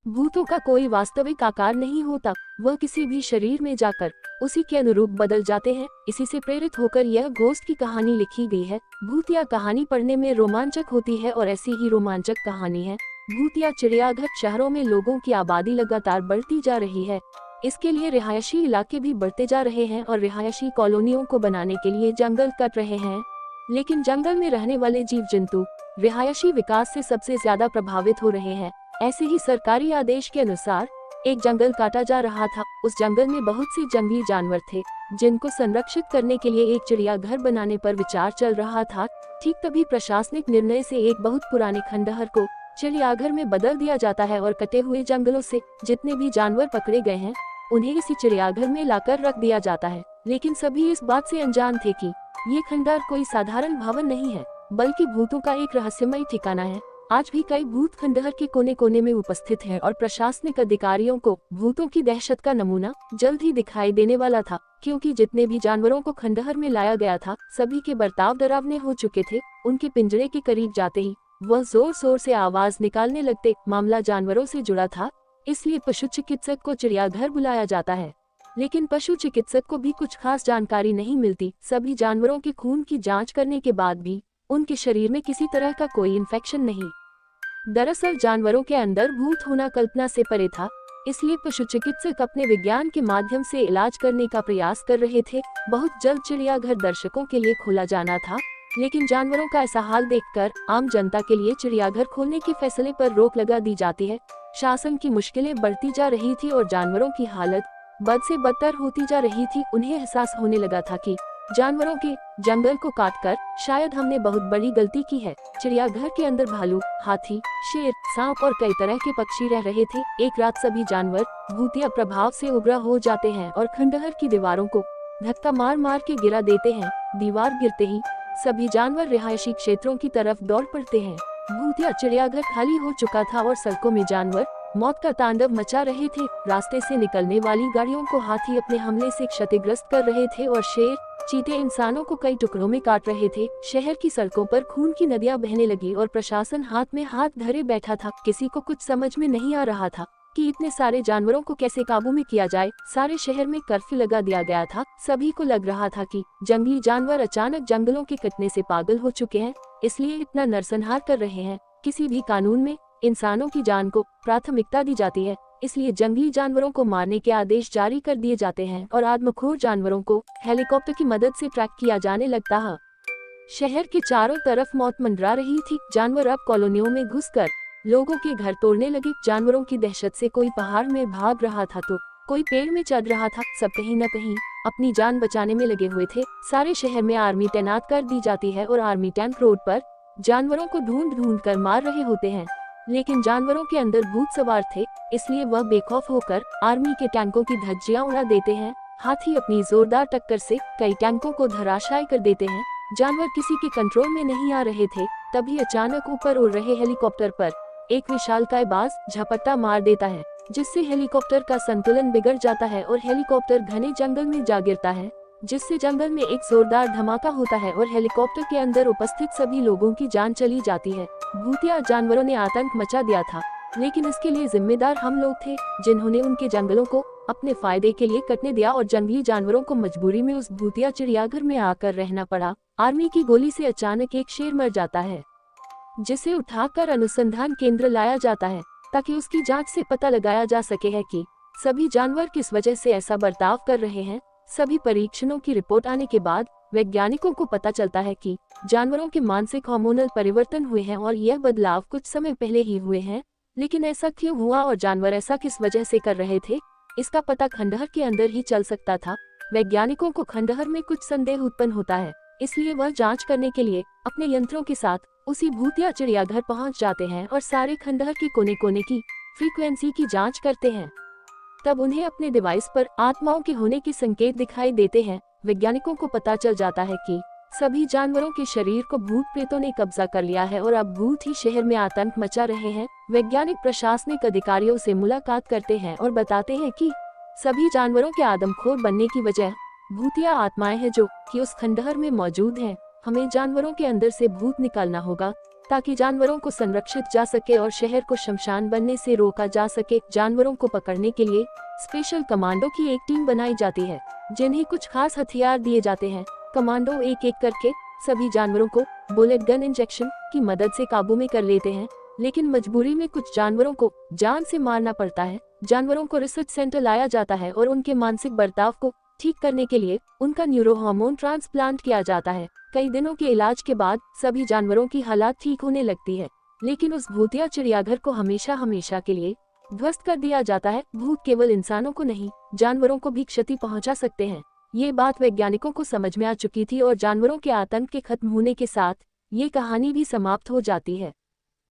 भूतों का कोई वास्तविक आकार नहीं होता, वह किसी भी शरीर में जाकर उसी के अनुरूप बदल जाते हैं। इसी से प्रेरित होकर यह घोस्ट की कहानी लिखी गई है। भूतिया कहानी पढ़ने में रोमांचक होती है और ऐसी ही रोमांचक कहानी है भूतिया चिड़ियाघर। शहरों में लोगों की आबादी लगातार बढ़ती जा रही है, इसके लिए रिहायशी इलाके भी बढ़ते जा रहे हैं और रिहायशी कॉलोनियों को बनाने के लिए जंगल कट रहे हैं। लेकिन जंगल में रहने वाले जीव जंतु रिहायशी विकास से सबसे ज्यादा प्रभावित हो रहे हैं। ऐसे ही सरकारी आदेश के अनुसार एक जंगल काटा जा रहा था। उस जंगल में बहुत से जंगली जानवर थे जिनको संरक्षित करने के लिए एक चिड़ियाघर बनाने पर विचार चल रहा था। ठीक तभी प्रशासनिक निर्णय से एक बहुत पुराने खंडहर को चिड़ियाघर में बदल दिया जाता है और कटे हुए जंगलों से जितने भी जानवर पकड़े गए हैं उन्हें इसी चिड़ियाघर में लाकर रख दिया जाता है। लेकिन सभी इस बात से अनजान थे कि ये खंडहर कोई साधारण भवन नहीं है, बल्कि भूतों का एक रहस्यमय ठिकाना है। आज भी कई भूत खंडहर के कोने कोने में उपस्थित हैं और प्रशासनिक अधिकारियों को भूतों की दहशत का नमूना जल्द ही दिखाई देने वाला था, क्योंकि जितने भी जानवरों को खंडहर में लाया गया था सभी के बर्ताव डरावने हो चुके थे। उनके पिंजरे के करीब जाते ही वह जोर शोर से आवाज निकालने लगते। मामला जानवरों से जुड़ा था, इसलिए पशु चिकित्सक को चिड़ियाघर बुलाया जाता है। लेकिन पशु चिकित्सक को भी कुछ खास जानकारी नहीं मिलती। सभी जानवरों के खून की जांच करने के बाद भी उनके शरीर में किसी तरह का कोई इन्फेक्शन नहीं। दरअसल जानवरों के अंदर भूत होना कल्पना से परे था, इसलिए पशु चिकित्सक अपने विज्ञान के माध्यम से इलाज करने का प्रयास कर रहे थे। बहुत जल्द चिड़ियाघर दर्शकों के लिए खोला जाना था, लेकिन जानवरों का ऐसा हाल देखकर आम जनता के लिए चिड़ियाघर खोलने के फैसले पर रोक लगा दी जाती है। शासन की मुश्किलें बढ़ती जा रही थी और जानवरों की हालत बद से बदतर होती जा रही थी। उन्हें एहसास होने लगा था कि जानवरों के जंगल को काटकर शायद हमने बहुत बड़ी गलती की है। चिड़ियाघर के अंदर भालू, हाथी, शेर, सांप और कई तरह के पक्षी रह रहे थे। एक रात सभी जानवर भूतिया प्रभाव से उग्र हो जाते हैं और खंडहर की दीवारों को धक्का मार मार के गिरा देते हैं। दीवार गिरते ही सभी जानवर रिहायशी क्षेत्रों की तरफ दौड़ पड़ते हैं। भूतिया चिड़ियाघर खाली हो चुका था और सड़कों में जानवर मौत का तांडव मचा रहे थे। रास्ते से निकलने वाली गाड़ियों को हाथी अपने हमले से क्षतिग्रस्त कर रहे थे और शेर, चीते इंसानों को कई टुकड़ों में काट रहे थे। शहर की सड़कों पर खून की नदियां बहने लगी और प्रशासन हाथ में हाथ धरे बैठा था। किसी को कुछ समझ में नहीं आ रहा था कि इतने सारे जानवरों को कैसे काबू में किया जाए। सारे शहर में कर्फ्यू लगा दिया गया था। सभी को लग रहा था कि जंगली जानवर अचानक जंगलों के कटने से पागल हो चुके हैं, इसलिए इतना नरसंहार कर रहे हैं। किसी भी कानून में इंसानों की जान को प्राथमिकता दी जाती है, इसलिए जंगली जानवरों को मारने के आदेश जारी कर दिए जाते हैं और आदमखोर जानवरों को हेलीकॉप्टर की मदद से ट्रैक किया जाने लगता है। शहर के चारों तरफ मौत मंडरा रही थी। जानवर अब कॉलोनियों में घुसकर लोगों के घर तोड़ने लगे। जानवरों की दहशत से कोई पहाड़ में भाग रहा था तो कोई पेड़ में चढ़ रहा था। सब कहीं न कहीं अपनी जान बचाने में लगे हुए थे। सारे शहर में आर्मी तैनात कर दी जाती है और आर्मी टैंक रोड पर जानवरों को ढूंढ ढूंढ कर मार रहे होते हैं। लेकिन जानवरों के अंदर भूत सवार थे, इसलिए वह बेखौफ होकर आर्मी के टैंकों की धज्जियां उड़ा देते हैं। हाथी अपनी जोरदार टक्कर से कई टैंकों को धराशायी कर देते हैं। जानवर किसी के कंट्रोल में नहीं आ रहे थे। तभी अचानक ऊपर उड़ रहे हेलीकॉप्टर पर एक विशालकाय बाज झपट्टा मार देता है, जिससे हेलीकॉप्टर का संतुलन बिगड़ जाता है और हेलीकॉप्टर घने जंगल में जा गिरता है, जिससे जंगल में एक जोरदार धमाका होता है और हेलीकॉप्टर के अंदर उपस्थित सभी लोगों की जान चली जाती है। भूतिया जानवरों ने आतंक मचा दिया था, लेकिन इसके लिए जिम्मेदार हम लोग थे, जिन्होंने उनके जंगलों को अपने फायदे के लिए कटने दिया और जंगली जानवरों को मजबूरी में उस भूतिया चिड़ियाघर में आकर रहना पड़ा। आर्मी की गोली से अचानक एक शेर मर जाता है, जिसे उठाकर अनुसंधान केंद्र लाया जाता है ताकि उसकी जांच से पता लगाया जा सके है कि सभी जानवर किस वजह से ऐसा बर्ताव कर रहे हैं। सभी परीक्षणों की रिपोर्ट आने के बाद वैज्ञानिकों को पता चलता है कि जानवरों के मानसिक हार्मोनल परिवर्तन हुए हैं और यह बदलाव कुछ समय पहले ही हुए हैं। लेकिन ऐसा क्यों हुआ और जानवर ऐसा किस वजह से कर रहे थे, इसका पता खंडहर के अंदर ही चल सकता था। वैज्ञानिकों को खंडहर में कुछ संदेह उत्पन्न होता है, इसलिए वह जांच करने के लिए अपने यंत्रों के साथ उसी भूतिया चिड़ियाघर पहुंच जाते हैं और सारे खंडहर के कोने कोने की फ्रीक्वेंसी की जांच करते हैं। तब उन्हें अपने डिवाइस पर आत्माओं के होने के संकेत दिखाई देते हैं। वैज्ञानिकों को पता चल जाता है कि सभी जानवरों के शरीर को भूत प्रेतों ने कब्जा कर लिया है और अब भूत ही शहर में आतंक मचा रहे हैं। वैज्ञानिक प्रशासनिक अधिकारियों से मुलाकात करते हैं और बताते हैं कि सभी जानवरों के आदमखोर बनने की वजह भूतिया आत्माएं हैं जो कि उस खंडहर में मौजूद हैं। हमें जानवरों के अंदर से भूत निकालना होगा। ताकि जानवरों को संरक्षित जा सके और शहर को शमशान बनने से रोका जा सके। जानवरों को पकड़ने के लिए स्पेशल कमांडो की एक टीम बनाई जाती है, जिन्हें कुछ खास हथियार दिए जाते हैं। कमांडो एक एक करके सभी जानवरों को बुलेट गन इंजेक्शन की मदद से काबू में कर लेते हैं, लेकिन मजबूरी में कुछ जानवरों को जान से मारना पड़ता है। जानवरों को रिसर्च सेंटर लाया जाता है और उनके मानसिक बर्ताव को ठीक करने के लिए उनका न्यूरो हार्मोन ट्रांसप्लांट किया जाता है। कई दिनों के इलाज के बाद सभी जानवरों की हालत ठीक होने लगती है, लेकिन उस भूतिया चिड़ियाघर को हमेशा हमेशा के लिए ध्वस्त कर दिया जाता है। भूत केवल इंसानों को नहीं, जानवरों को भी क्षति पहुंचा सकते हैं। ये बात वैज्ञानिकों को समझ में आ चुकी थी और जानवरों के आतंक के खत्म होने के साथ ये कहानी भी समाप्त हो जाती है।